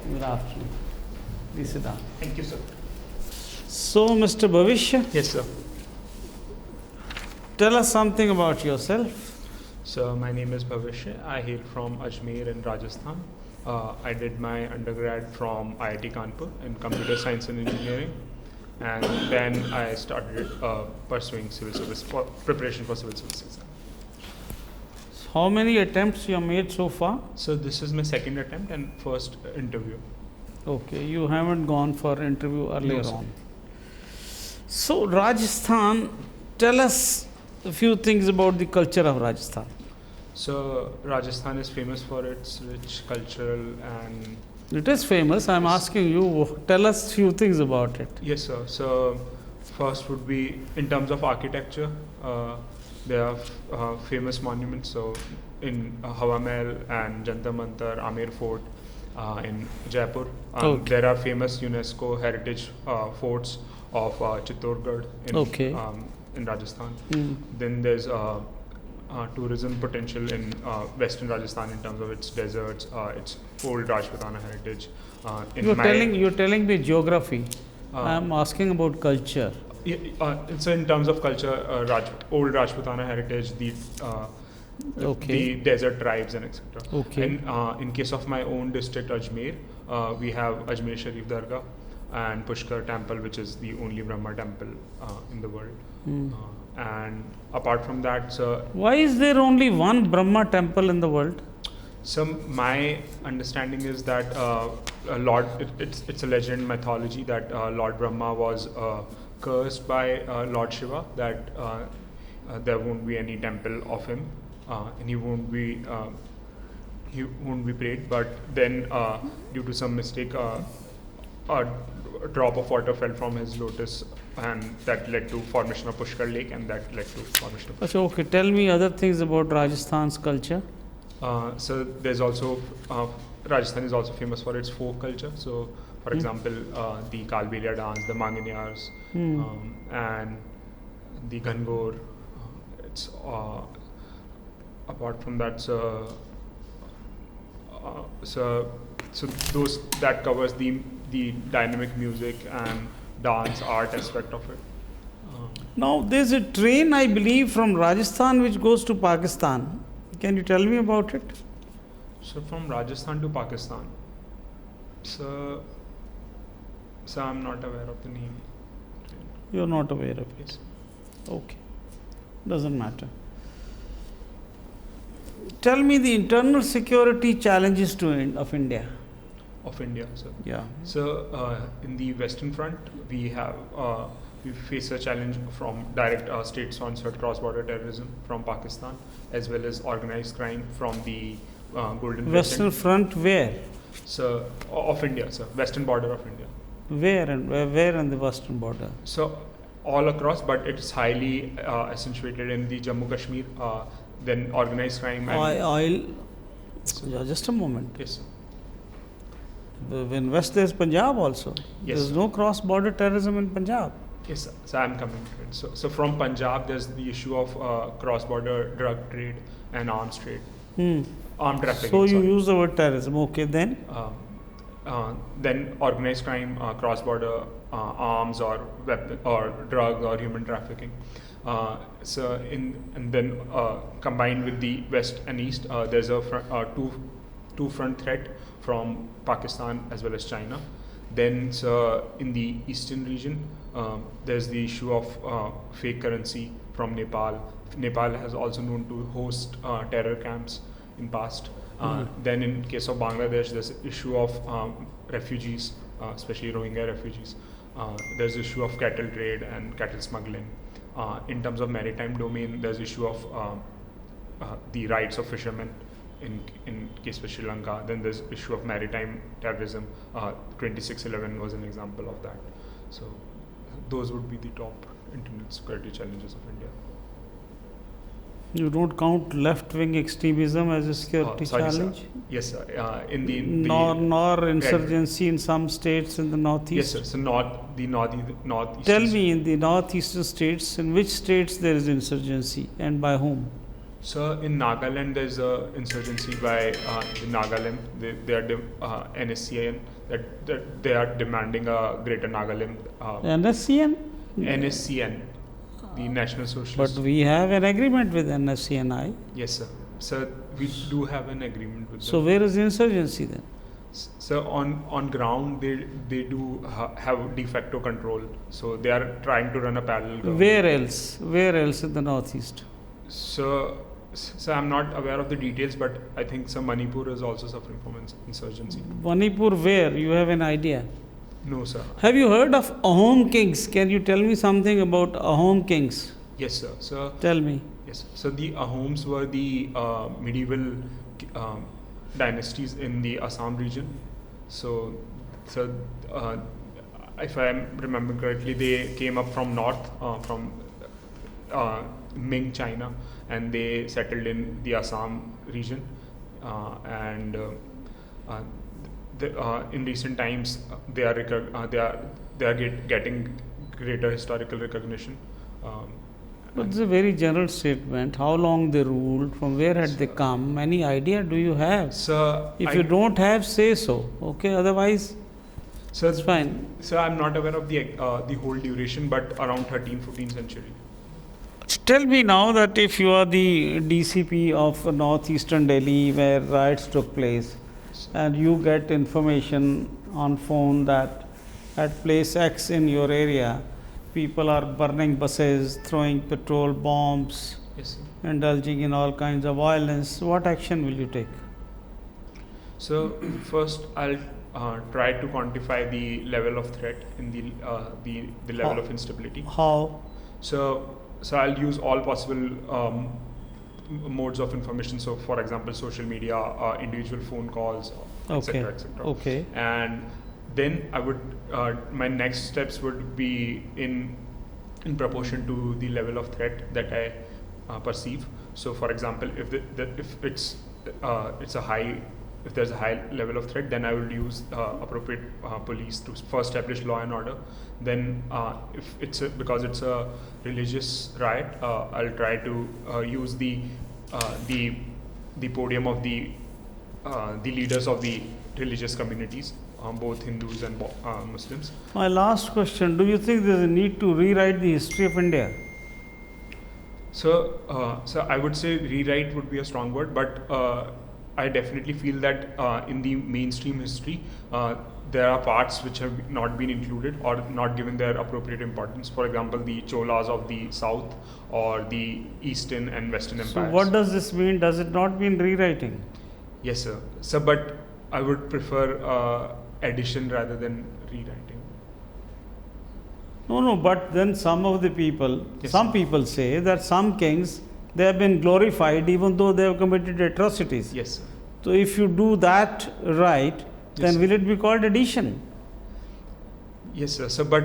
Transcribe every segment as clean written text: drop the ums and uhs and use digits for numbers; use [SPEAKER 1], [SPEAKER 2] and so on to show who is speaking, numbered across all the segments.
[SPEAKER 1] Good afternoon. Please sit down.
[SPEAKER 2] Thank you, sir.
[SPEAKER 1] So, Mr. Bhavishya,
[SPEAKER 2] Yes, sir.
[SPEAKER 1] tell us something about yourself.
[SPEAKER 2] So my name is Bhavishya. I hail from Ajmer in Rajasthan. I did my undergrad from IIT Kanpur in computer science and engineering, and then I started pursuing civil service for preparation for civil service exam.
[SPEAKER 1] How many attempts you have made so far?
[SPEAKER 2] So this is my second attempt and first interview.
[SPEAKER 1] Okay, you haven't gone for interview earlier
[SPEAKER 2] No, sir.
[SPEAKER 1] on. So, Rajasthan, tell us a few things about the culture of Rajasthan.
[SPEAKER 2] So Rajasthan is famous for its rich cultural and
[SPEAKER 1] It is famous. I am asking you, tell us few things about it.
[SPEAKER 2] yes, sir. So first would be in terms of architecture. There are famous monuments. So in Hawa Mahal and Jantar Mantar, Amer Fort in Jaipur.
[SPEAKER 1] Okay.
[SPEAKER 2] There are famous UNESCO heritage forts of Chittorgarh in Rajasthan. Then there's tourism potential in western Rajasthan in terms of its deserts, its old Rajputana heritage.
[SPEAKER 1] You're telling me geography. I am asking about culture.
[SPEAKER 2] So in terms of culture, old Rajputana heritage, the desert tribes and etc.
[SPEAKER 1] Okay.
[SPEAKER 2] And in case of my own district, Ajmer, we have Ajmer Sharif Dargah and Pushkar Temple, which is the only Brahma temple in the world. And apart from that, so
[SPEAKER 1] Why is there only one Brahma temple in the world?
[SPEAKER 2] so my understanding is that it's a legend mythology that Lord Brahma was cursed by Lord Shiva that there won't be any temple of him and he won't be prayed. But then due to some mistake, a drop of water fell from his lotus, and that led to formation of Pushkar Lake, and that led to formation of.
[SPEAKER 1] Achha, okay, tell me other things about Rajasthan's culture.
[SPEAKER 2] So there's also Rajasthan is also famous for its folk culture. So, for example, the Kalbelia dance, the Manganiyars, and the Gangor. It's apart from that, so those that covers the dynamic music and dance art aspect of it.
[SPEAKER 1] Now, there's a train, I believe, from Rajasthan which goes to Pakistan. Can you tell me about it?
[SPEAKER 2] So from Rajasthan to Pakistan. So I'm not aware of the name.
[SPEAKER 1] You're not aware of it.
[SPEAKER 2] Yes.
[SPEAKER 1] Okay. Doesn't matter. Tell me the internal security challenges of India.
[SPEAKER 2] Of India, sir.
[SPEAKER 1] Yeah.
[SPEAKER 2] So in the Western Front, we face a challenge from direct state-sponsored cross-border terrorism from Pakistan, as well as organized crime from the Golden
[SPEAKER 1] Western Front where?
[SPEAKER 2] So of India, sir. Western border of India.
[SPEAKER 1] Where on the western border?
[SPEAKER 2] So all across, but it's highly accentuated in the Jammu Kashmir. Then organized crime.
[SPEAKER 1] Just a moment.
[SPEAKER 2] Yes, sir.
[SPEAKER 1] In West there's Punjab also.
[SPEAKER 2] Yes.
[SPEAKER 1] There's no cross-border terrorism in Punjab.
[SPEAKER 2] Yes, sir. So I'm coming to it. So from Punjab, there's the issue of cross-border drug trade and arms trade, armed trafficking.
[SPEAKER 1] So you use the word terrorism. Okay, then?
[SPEAKER 2] Then organized crime, cross-border arms or weapon or drug or human trafficking. And then combined with the West and East, there's a two-front threat from Pakistan as well as China. Then in the eastern region, there's the issue of fake currency from Nepal. Nepal has also known to host terror camps in past. Then in case of Bangladesh, there's the issue of refugees, especially Rohingya refugees. There's the issue of cattle trade and cattle smuggling. In terms of maritime domain, there's the issue of the rights of fishermen in case of Sri Lanka. Then there's issue of maritime terrorism. 2611 was an example of that. So those would be the top internal security challenges of India.
[SPEAKER 1] You don't count left-wing extremism as a security challenge?
[SPEAKER 2] Sir. Yes, sir.
[SPEAKER 1] Nor insurgency in some states in the northeast?
[SPEAKER 2] Yes, sir. So northeast.
[SPEAKER 1] Tell me, in the northeastern states, in which states there is insurgency and by whom?
[SPEAKER 2] So in Nagaland, there's a insurgency by the Nagaland. They are NSCN that they are demanding a greater Nagaland.
[SPEAKER 1] NSCN?
[SPEAKER 2] NSCN, the National Socialist.
[SPEAKER 1] But we have an agreement with NSCNI.
[SPEAKER 2] Yes, sir. So we do have an agreement with
[SPEAKER 1] So
[SPEAKER 2] them.
[SPEAKER 1] where is the insurgency then?
[SPEAKER 2] So on ground, they do have de facto control. So they are trying to run a parallel government.
[SPEAKER 1] Where else? Where else in the northeast?
[SPEAKER 2] So I'm not aware of the details, but I think some Manipur is also suffering from insurgency.
[SPEAKER 1] Manipur where? You have an idea?
[SPEAKER 2] No, sir.
[SPEAKER 1] Have you heard of Ahom kings? Can you tell me something about Ahom kings?
[SPEAKER 2] Yes, sir. So
[SPEAKER 1] Tell me.
[SPEAKER 2] yes. So the Ahoms were the medieval dynasties in the Assam region. So if I am remembering correctly, they came up from north, from Ming China, and they settled in the Assam region. In recent times, they are getting greater historical recognition.
[SPEAKER 1] But it's a very general statement. How long they ruled? From where had they come? Any idea do you have?
[SPEAKER 2] So
[SPEAKER 1] If you don't have, say so. Okay, otherwise,
[SPEAKER 2] so
[SPEAKER 1] it's fine.
[SPEAKER 2] So I'm not aware of the whole duration, but around 13th, 14th century.
[SPEAKER 1] Tell me now that if you are the DCP of northeastern Delhi where riots took place and you get information on phone that at place X in your area, people are burning buses, throwing petrol bombs,
[SPEAKER 2] Yes, sir.
[SPEAKER 1] indulging in all kinds of violence, what action will you take?
[SPEAKER 2] So first, I'll try to quantify the level of threat in the level
[SPEAKER 1] How?
[SPEAKER 2] of instability.
[SPEAKER 1] How?
[SPEAKER 2] So I'll use all possible modes of information. So for example, social media, individual phone calls,
[SPEAKER 1] Okay.
[SPEAKER 2] etc., etc.
[SPEAKER 1] Okay.
[SPEAKER 2] And then I would my next steps would be in proportion to the level of threat that I perceive. So for example, if if there's a high level of threat, then I will use appropriate police to first establish law and order. Then if because it's a religious riot, I'll try to use the podium of the leaders of the religious communities, both Hindus and Muslims.
[SPEAKER 1] My last question, do you think there is a need to rewrite the history of India?
[SPEAKER 2] So I would say rewrite would be a strong word, but I definitely feel that in the mainstream history, there are parts which have not been included or not given their appropriate importance. For example, the Cholas of the south or the eastern and western empires.
[SPEAKER 1] So what does this mean? Does it not mean rewriting?
[SPEAKER 2] Yes, sir. So, but I would prefer addition rather than rewriting.
[SPEAKER 1] No, but then some of the people,
[SPEAKER 2] Yes,
[SPEAKER 1] some
[SPEAKER 2] sir.
[SPEAKER 1] people say that some kings, they have been glorified even though they have committed atrocities.
[SPEAKER 2] Yes, sir.
[SPEAKER 1] So if you do that right, then
[SPEAKER 2] sir.
[SPEAKER 1] will it be called addition?
[SPEAKER 2] Yes, sir. So, but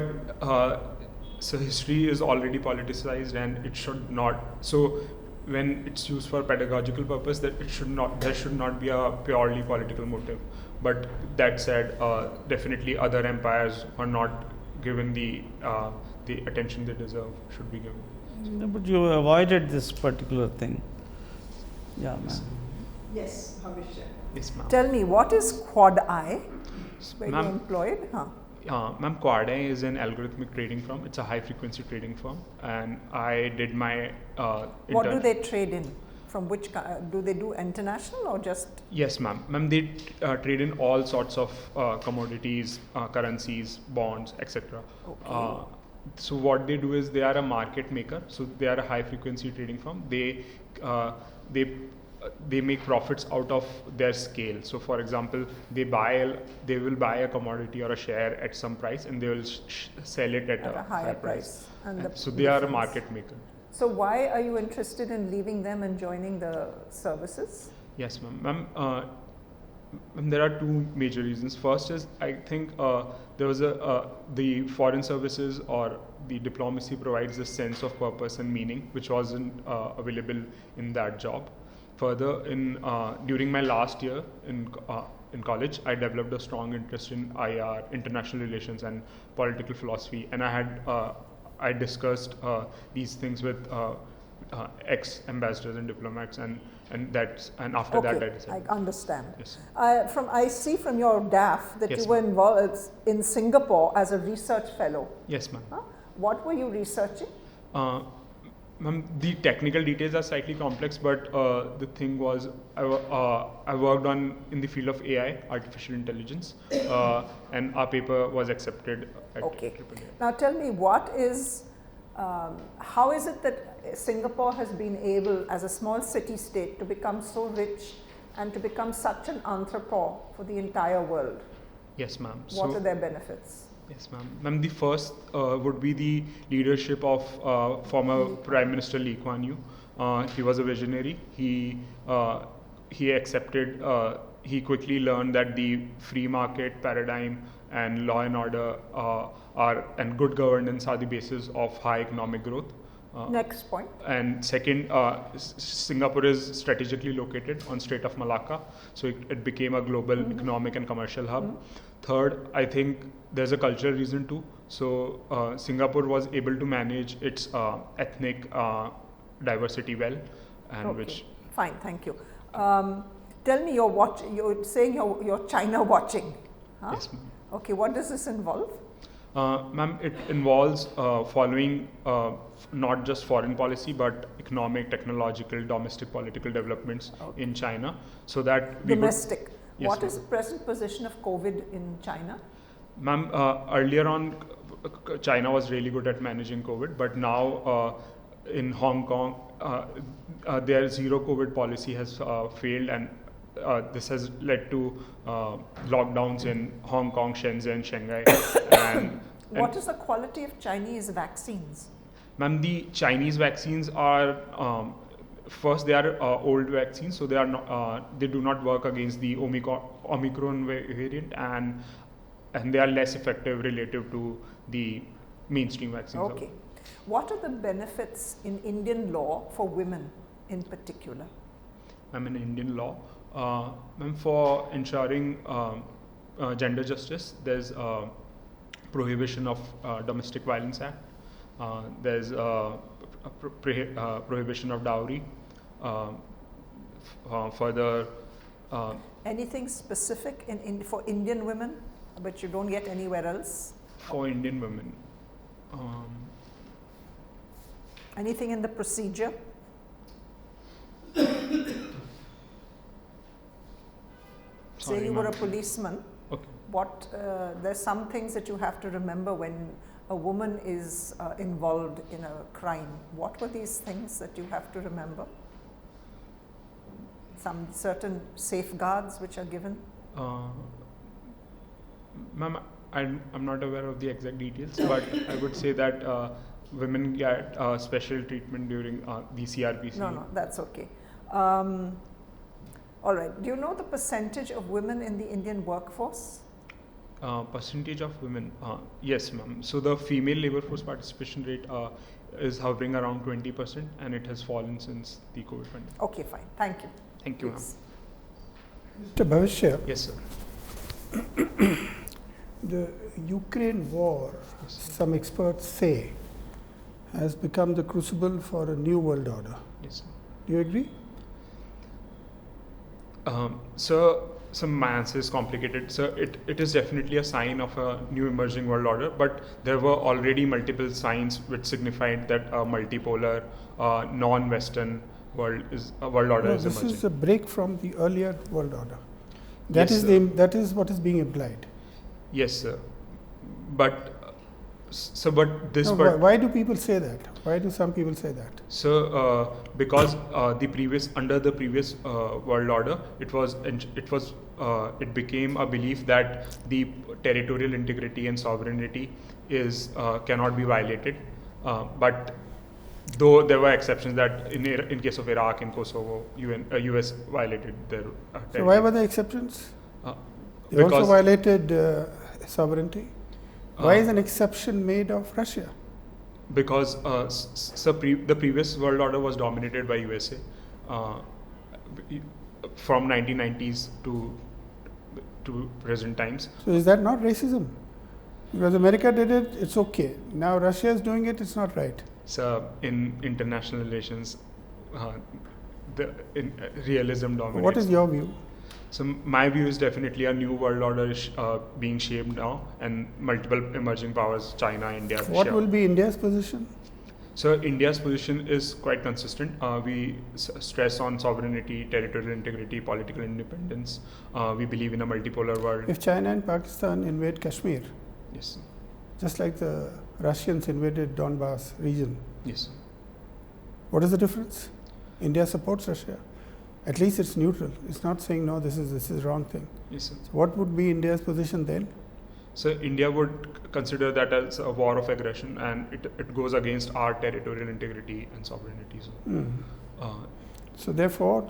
[SPEAKER 2] so history is already politicized, and it should not. So, when it's used for pedagogical purpose, that it should not. There should not be a purely political motive. But that said, definitely other empires are not given the attention they deserve. Should be given.
[SPEAKER 1] No, but you avoided this particular thing. Yeah, ma'am.
[SPEAKER 3] Yes, Bhavishya.
[SPEAKER 2] Yes, ma'am.
[SPEAKER 3] Tell me, what is Quad I? Where you
[SPEAKER 2] Ma'am.
[SPEAKER 3] employed?
[SPEAKER 2] Ma'am, Quad is an algorithmic trading firm. It's a high frequency trading firm, and I did my
[SPEAKER 3] What do they trade in? From which do they do international or just?
[SPEAKER 2] Yes, ma'am. Ma'am, they trade in all sorts of commodities, currencies, bonds, etc.
[SPEAKER 3] Okay.
[SPEAKER 2] So what they do is they are a market maker. So they are a high frequency trading firm. They make profits out of their scale. So for example, they will buy a commodity or a share at some price, and they will sell it at
[SPEAKER 3] At a higher price. And the
[SPEAKER 2] So they are a
[SPEAKER 3] difference.
[SPEAKER 2] market maker.
[SPEAKER 3] So why are you interested in leaving them and joining the services?
[SPEAKER 2] Yes, ma'am. Ma'am, there are two major reasons. First is I think there was the foreign services or the diplomacy provides a sense of purpose and meaning which wasn't available in that job. Further, during my last year in college, I developed a strong interest in IR, international relations, and political philosophy, and I discussed these things with ex-ambassadors and diplomats, and after that I decided.
[SPEAKER 3] I understand.
[SPEAKER 2] Yes.
[SPEAKER 3] I see from your DAF that
[SPEAKER 2] Yes,
[SPEAKER 3] you were
[SPEAKER 2] ma'am.
[SPEAKER 3] involved in Singapore as a research fellow.
[SPEAKER 2] Yes, ma'am.
[SPEAKER 3] Huh? What were you researching?
[SPEAKER 2] Ma'am, the technical details are slightly complex, but the thing was, I worked in the field of AI, artificial intelligence, and our paper was accepted at
[SPEAKER 3] Okay.
[SPEAKER 2] AAA.
[SPEAKER 3] Now tell me, how is it that Singapore has been able, as a small city-state, to become so rich and to become such an entrepreneur for the entire world?
[SPEAKER 2] Yes, ma'am.
[SPEAKER 3] What are their benefits?
[SPEAKER 2] Yes, ma'am. Ma'am, the first would be the leadership of former Prime Minister Lee Kuan Yew. He was a visionary. He accepted. He quickly learned that the free market paradigm and law and order and good governance are the basis of high economic growth.
[SPEAKER 3] Next point.
[SPEAKER 2] And second, Singapore is strategically located on Strait of Malacca, so it became a global economic and commercial hub. Third, I think there's a cultural reason too. So Singapore was able to manage its ethnic diversity well, and
[SPEAKER 3] Okay. Fine, thank you. Tell me, you're saying you're China watching. Huh?
[SPEAKER 2] Yes, ma'am.
[SPEAKER 3] Okay, what does this involve?
[SPEAKER 2] Ma'am, it involves following not just foreign policy but economic, technological, domestic, political developments in China, so that we
[SPEAKER 3] Domestic.
[SPEAKER 2] Yes,
[SPEAKER 3] What
[SPEAKER 2] ma'am.
[SPEAKER 3] is the present position of COVID in China?
[SPEAKER 2] Ma'am, earlier on, China was really good at managing COVID, but now in Hong Kong, their zero COVID policy has failed, and this has led to lockdowns in Hong Kong, Shenzhen, Shanghai.
[SPEAKER 3] What is the quality of Chinese vaccines?
[SPEAKER 2] Ma'am, the Chinese vaccines are first, they are old vaccines, so they do not work against the Omicron variant, and they are less effective relative to the mainstream vaccines.
[SPEAKER 3] Okay. What are the benefits in Indian law for women in particular?
[SPEAKER 2] Ma'am, in Indian law, ma'am, for ensuring gender justice, there's Prohibition of Domestic Violence Act. There's prohibition of dowry. Further,
[SPEAKER 3] Anything specific for Indian women, which you don't get anywhere else?
[SPEAKER 2] for Indian women,
[SPEAKER 3] Anything in the procedure?
[SPEAKER 2] Sorry,
[SPEAKER 3] Say you were a
[SPEAKER 2] ma'am.
[SPEAKER 3] policeman.
[SPEAKER 2] Okay.
[SPEAKER 3] There's some things that you have to remember when a woman is involved in a crime. What were these things that you have to remember? Some certain safeguards which are given?
[SPEAKER 2] Ma'am, I'm not aware of the exact details, but I would say that women get special treatment during the CRPC.
[SPEAKER 3] No, that's okay. All right. Do you know the percentage of women in the Indian workforce?
[SPEAKER 2] Percentage of women, yes, ma'am. So the female labor force participation rate is hovering around 20%, and it has fallen since the COVID pandemic.
[SPEAKER 3] Okay, fine. Thank you.
[SPEAKER 2] Thank you, ma'am.
[SPEAKER 3] Please.
[SPEAKER 4] Mr. Bhavishya,
[SPEAKER 2] Yes, sir.
[SPEAKER 4] the Ukraine war,
[SPEAKER 2] Yes, sir.
[SPEAKER 4] some experts say, has become the crucible for a new world order.
[SPEAKER 2] Yes, sir.
[SPEAKER 4] Do you agree?
[SPEAKER 2] So my answer is complicated. So it is definitely a sign of a new emerging world order, but there were already multiple signs which signified that a multipolar, non-Western world order
[SPEAKER 4] No,
[SPEAKER 2] is
[SPEAKER 4] this
[SPEAKER 2] emerging.
[SPEAKER 4] is a break from the earlier world order.
[SPEAKER 2] Yes,
[SPEAKER 4] That is what is being implied.
[SPEAKER 2] Yes, sir. But
[SPEAKER 4] Why do people say that? Why do some people say that?
[SPEAKER 2] So, because under the previous world order, it became a belief that the territorial integrity and sovereignty cannot be violated. But though there were exceptions that in case of Iraq and Kosovo, US violated their territory.
[SPEAKER 4] So why were there exceptions? They
[SPEAKER 2] Because
[SPEAKER 4] also violated sovereignty. Why is an exception made of Russia?
[SPEAKER 2] Because the previous world order was dominated by USA from 1990s to present times.
[SPEAKER 4] So is that not racism? Because America did it, it's okay. Now Russia is doing it, it's not right.
[SPEAKER 2] So in international relations, realism dominates.
[SPEAKER 4] What is your view?
[SPEAKER 2] So my view is definitely a new world order is being shaped now, and multiple emerging powers, China, India.
[SPEAKER 4] What
[SPEAKER 2] share.
[SPEAKER 4] will be India's position?
[SPEAKER 2] So India's position is quite consistent. We stress on sovereignty, territorial integrity, political independence. We believe in a multipolar world.
[SPEAKER 4] If China and Pakistan invade Kashmir,
[SPEAKER 2] Yes.
[SPEAKER 4] just like the Russians invaded Donbass region,
[SPEAKER 2] Yes.
[SPEAKER 4] what is the difference? India supports Russia. At least it's neutral. It's not saying no, this is wrong thing.
[SPEAKER 2] Yes, sir.
[SPEAKER 4] So what would be India's position then?
[SPEAKER 2] So India would consider that as a war of aggression, and it goes against our territorial integrity and sovereignty.
[SPEAKER 4] So therefore,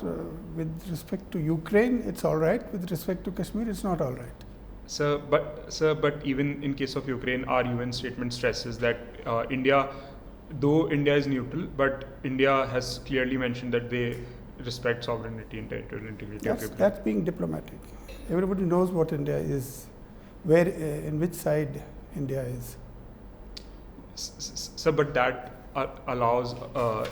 [SPEAKER 4] with respect to Ukraine, it's all right. With respect to Kashmir, it's not all right.
[SPEAKER 2] But even in case of Ukraine, our UN statement stresses that India, though India is neutral, but India has clearly mentioned that they respect sovereignty and territorial integrity of Ukraine.
[SPEAKER 4] That's being diplomatic. Everybody knows what India is, where, in which side India is.
[SPEAKER 2] So, but that allows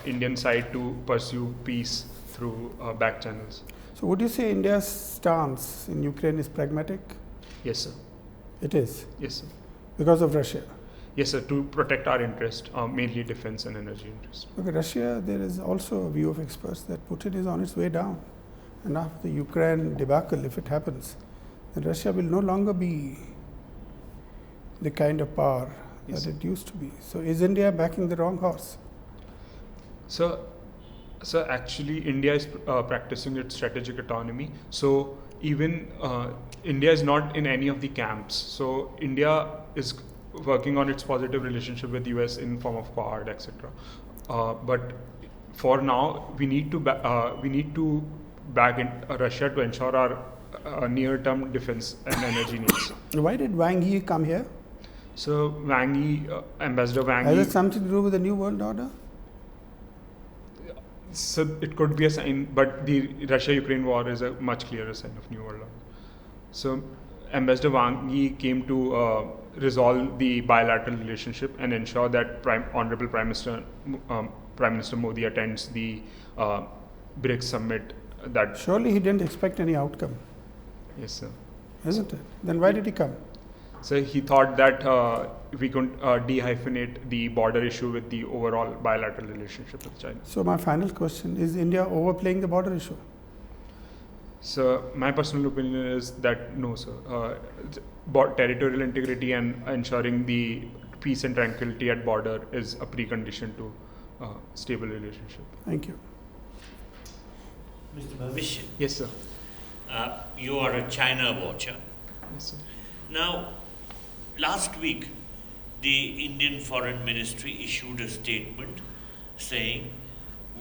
[SPEAKER 2] Indian side to pursue peace through back channels.
[SPEAKER 4] So would you say India's stance in Ukraine is pragmatic?
[SPEAKER 2] Yes, sir.
[SPEAKER 4] It is,
[SPEAKER 2] Yes, sir.
[SPEAKER 4] because of Russia.
[SPEAKER 2] Yes, sir. To protect our interest, mainly defense and energy interest.
[SPEAKER 4] Okay, Russia, there is also a view of experts that Putin is on its way down. And after the Ukraine debacle, if it happens, then Russia will no longer be the kind of power
[SPEAKER 2] Yes.
[SPEAKER 4] that it used to be. So is India backing the wrong horse?
[SPEAKER 2] So actually, India is practicing its strategic autonomy. So even India is not in any of the camps. So India is working on its positive relationship with US in form of Quad, etc. But for now, we need to back in Russia to ensure our near-term defense and energy needs.
[SPEAKER 4] Why did Wang Yi come here?
[SPEAKER 2] So Wang Yi, Ambassador Wang Yi.
[SPEAKER 4] Has it something to do with the New World Order?
[SPEAKER 2] So it could be a sign, but the Russia-Ukraine war is a much clearer sign of New World Order. So Ambassador Wang Yi came to resolve the bilateral relationship and ensure that Honorable Prime Minister Modi attends the BRICS summit. That
[SPEAKER 4] Surely he didn't expect any outcome,
[SPEAKER 2] yes, sir.
[SPEAKER 4] isn't it? Then why did he come?
[SPEAKER 2] So he thought that we could dehyphenate the border issue with the overall bilateral relationship with China.
[SPEAKER 4] So my final question, is India overplaying the border issue?
[SPEAKER 2] So my personal opinion is that no, sir. Territorial integrity and ensuring the peace and tranquility at border is a precondition to stable relationship.
[SPEAKER 4] Thank you.
[SPEAKER 5] Mr. Bhavishya,
[SPEAKER 2] Yes, sir.
[SPEAKER 5] you are a China watcher.
[SPEAKER 2] Yes, sir.
[SPEAKER 5] Now, last week, the Indian Foreign Ministry issued a statement saying,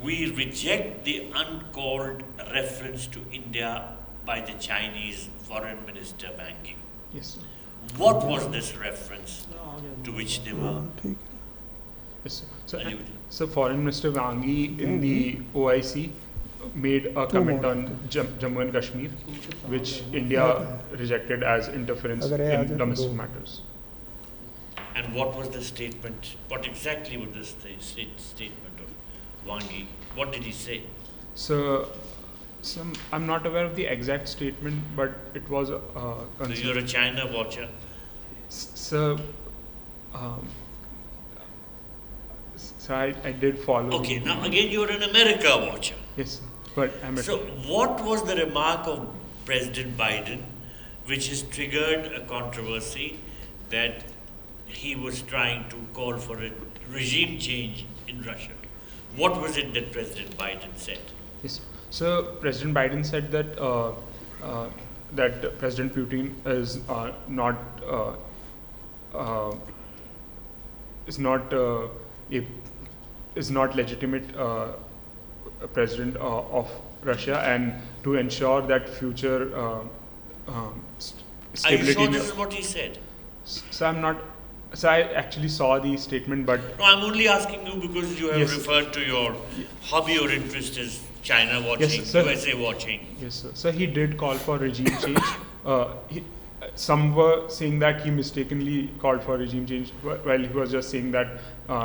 [SPEAKER 5] we reject the uncalled reference to India by the Chinese Foreign Minister Wang Yi.
[SPEAKER 2] Yes, sir.
[SPEAKER 5] What was this reference to which they were
[SPEAKER 2] Yes, sir.
[SPEAKER 5] alluding?
[SPEAKER 2] So Foreign Minister Wang Yi in the OIC made a comment on Jammu and Kashmir, which India rejected as interference in domestic matters.
[SPEAKER 5] And what was the statement? What exactly was the statement of Wang Yi? What did he say?
[SPEAKER 2] So I'm not aware of the exact statement, but it was
[SPEAKER 5] So you're a China watcher.
[SPEAKER 2] So I did follow.
[SPEAKER 5] Okay, now again you're an America watcher.
[SPEAKER 2] Yes, but I'm
[SPEAKER 5] So what was the remark of President Biden which has triggered a controversy that he was trying to call for a regime change in Russia? What was it that President Biden said?
[SPEAKER 2] Yes. So President Biden said that that President Putin is not legitimate president of Russia, and to ensure that future
[SPEAKER 5] Are
[SPEAKER 2] stability.
[SPEAKER 5] you sure this is what he said?
[SPEAKER 2] So I'm not. So I actually saw the statement, but
[SPEAKER 5] No, I'm only asking you because you have
[SPEAKER 2] Yes.
[SPEAKER 5] referred to your hobby or interest as China watching,
[SPEAKER 2] Yes, sir.
[SPEAKER 5] USA watching.
[SPEAKER 2] yes, sir. So he did call for regime change. some were saying that he mistakenly called for regime change, while he was just saying that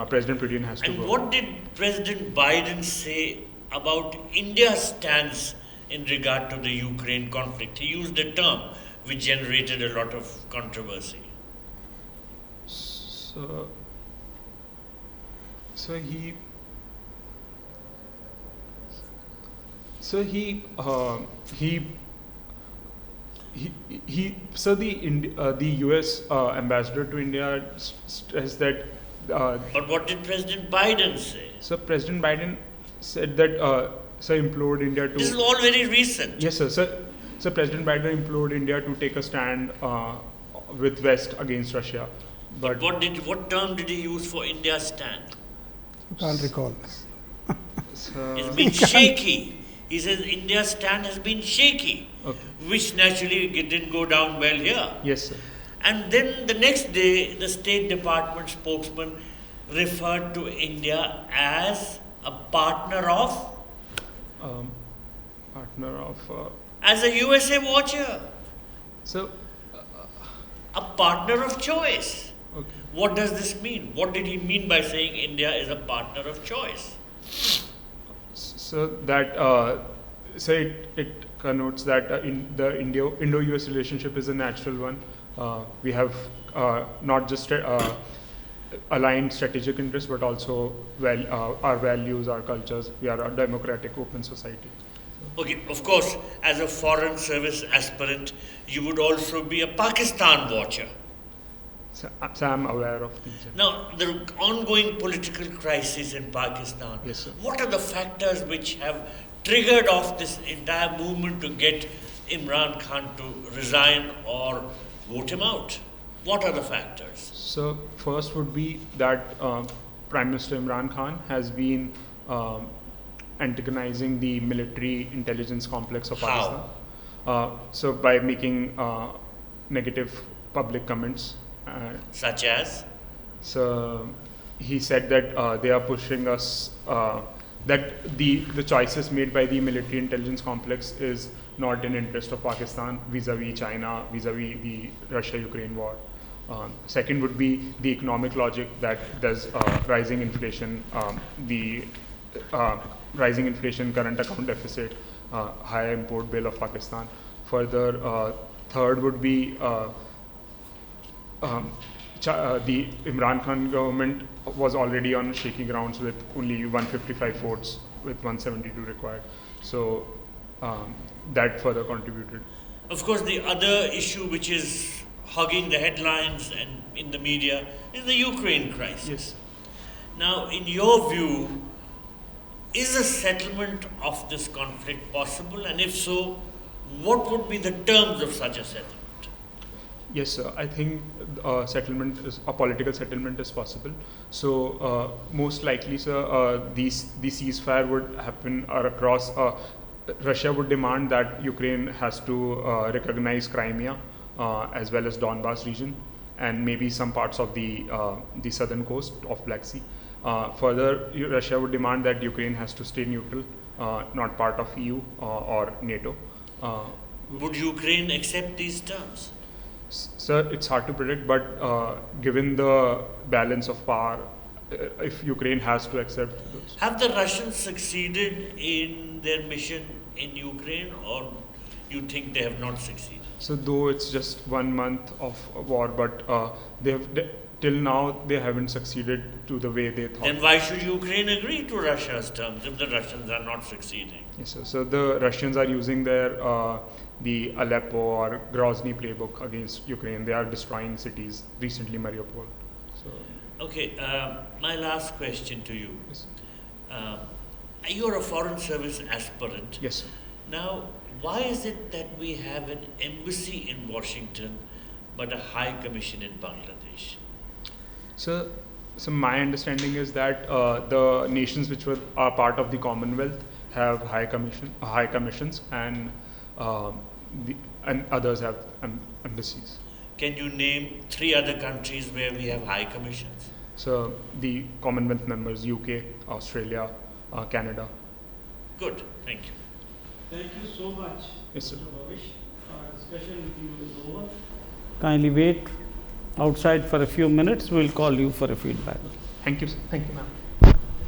[SPEAKER 2] President Putin has to
[SPEAKER 5] And
[SPEAKER 2] go.
[SPEAKER 5] what did President Biden say about India's stance in regard to the Ukraine conflict? He used a term which generated a lot of controversy.
[SPEAKER 2] So he the U.S. ambassador to India stressed that.
[SPEAKER 5] But what did President Biden say?
[SPEAKER 2] So President Biden said that implored India to.
[SPEAKER 5] This is all very recent.
[SPEAKER 2] Yes, sir. So President Biden implored India to take a stand with West against Russia. But
[SPEAKER 5] What term did he use for India's stand?
[SPEAKER 4] You can't recall.
[SPEAKER 5] It's been shaky. He says India's stand has been shaky,
[SPEAKER 2] Okay.
[SPEAKER 5] which naturally didn't go down well here.
[SPEAKER 2] Yes, sir.
[SPEAKER 5] And then the next day, the State Department spokesman referred to India as a partner of, as a USA watcher,
[SPEAKER 2] So
[SPEAKER 5] a partner of choice.
[SPEAKER 2] okay.
[SPEAKER 5] What does this mean? What did he mean by saying India is a partner of choice?
[SPEAKER 2] So that it connotes that in the Indo-US relationship is a natural one. We have not just aligned strategic interests, but also our values, our cultures. We are a democratic, open society.
[SPEAKER 5] Okay, of course, as a foreign service aspirant, you would also be a Pakistan watcher.
[SPEAKER 2] So I'm aware of things.
[SPEAKER 5] Now, the ongoing political crisis in Pakistan,
[SPEAKER 2] Yes, sir.
[SPEAKER 5] what are the factors which have triggered off this entire movement to get Imran Khan to resign or vote him out? What are the factors?
[SPEAKER 2] So first would be that Prime Minister Imran Khan has been antagonizing the military intelligence complex of
[SPEAKER 5] How?
[SPEAKER 2] Pakistan. So by making negative public comments.
[SPEAKER 5] Such as?
[SPEAKER 2] So he said that they are pushing us, that the choices made by the military intelligence complex is not in interest of Pakistan vis-a-vis China, vis-a-vis the Russia-Ukraine war. Second would be the economic logic that there's rising inflation, rising inflation, current account deficit, higher import bill of Pakistan. Further, third would be the Imran Khan government was already on shaky grounds with only 155 votes with 172 required. So that further contributed.
[SPEAKER 5] Of course, the other issue which is hogging the headlines and in the media is the Ukraine crisis.
[SPEAKER 2] Yes.
[SPEAKER 5] Now, in your view, is a settlement of this conflict possible? And if so, what would be the terms of such a settlement?
[SPEAKER 2] Yes, sir. I think a political settlement is possible. So most likely, sir, the ceasefire would happen across. Russia would demand that Ukraine has to recognize Crimea as well as Donbas region, and maybe some parts of the southern coast of Black Sea. Further, Russia would demand that Ukraine has to stay neutral, not part of EU or NATO.
[SPEAKER 5] Would Ukraine accept these terms?
[SPEAKER 2] Sir, it's hard to predict, but given the balance of power, if Ukraine has to accept those.
[SPEAKER 5] Have the Russians succeeded in their mission in Ukraine, or you think they have not succeeded?
[SPEAKER 2] So though it's just 1 month of war, but till now they haven't succeeded to the way they thought.
[SPEAKER 5] Then why should Ukraine agree to Russia's terms if the Russians are not succeeding?
[SPEAKER 2] Yes, sir. So the Russians are using their the Aleppo or Grozny playbook against Ukraine. They are destroying cities. Recently, Mariupol. So
[SPEAKER 5] Okay, my last question to you.
[SPEAKER 2] yes,
[SPEAKER 5] You're a foreign service aspirant.
[SPEAKER 2] yes, sir.
[SPEAKER 5] Now, why is it that we have an embassy in Washington but a high commission in Bangladesh?
[SPEAKER 2] So my understanding is that the nations which are part of the Commonwealth have high commissions, and others have embassies.
[SPEAKER 5] Can you name 3 other countries where we have high commissions?
[SPEAKER 2] So the Commonwealth members: UK, Australia, Canada.
[SPEAKER 5] Good, thank you.
[SPEAKER 1] Thank you so much,
[SPEAKER 2] Yes, sir.
[SPEAKER 1] Mr. Bhavish. Our discussion with you is over. Kindly wait outside for a few minutes. We'll call you for a feedback.
[SPEAKER 2] Thank you, sir. Thank you, ma'am.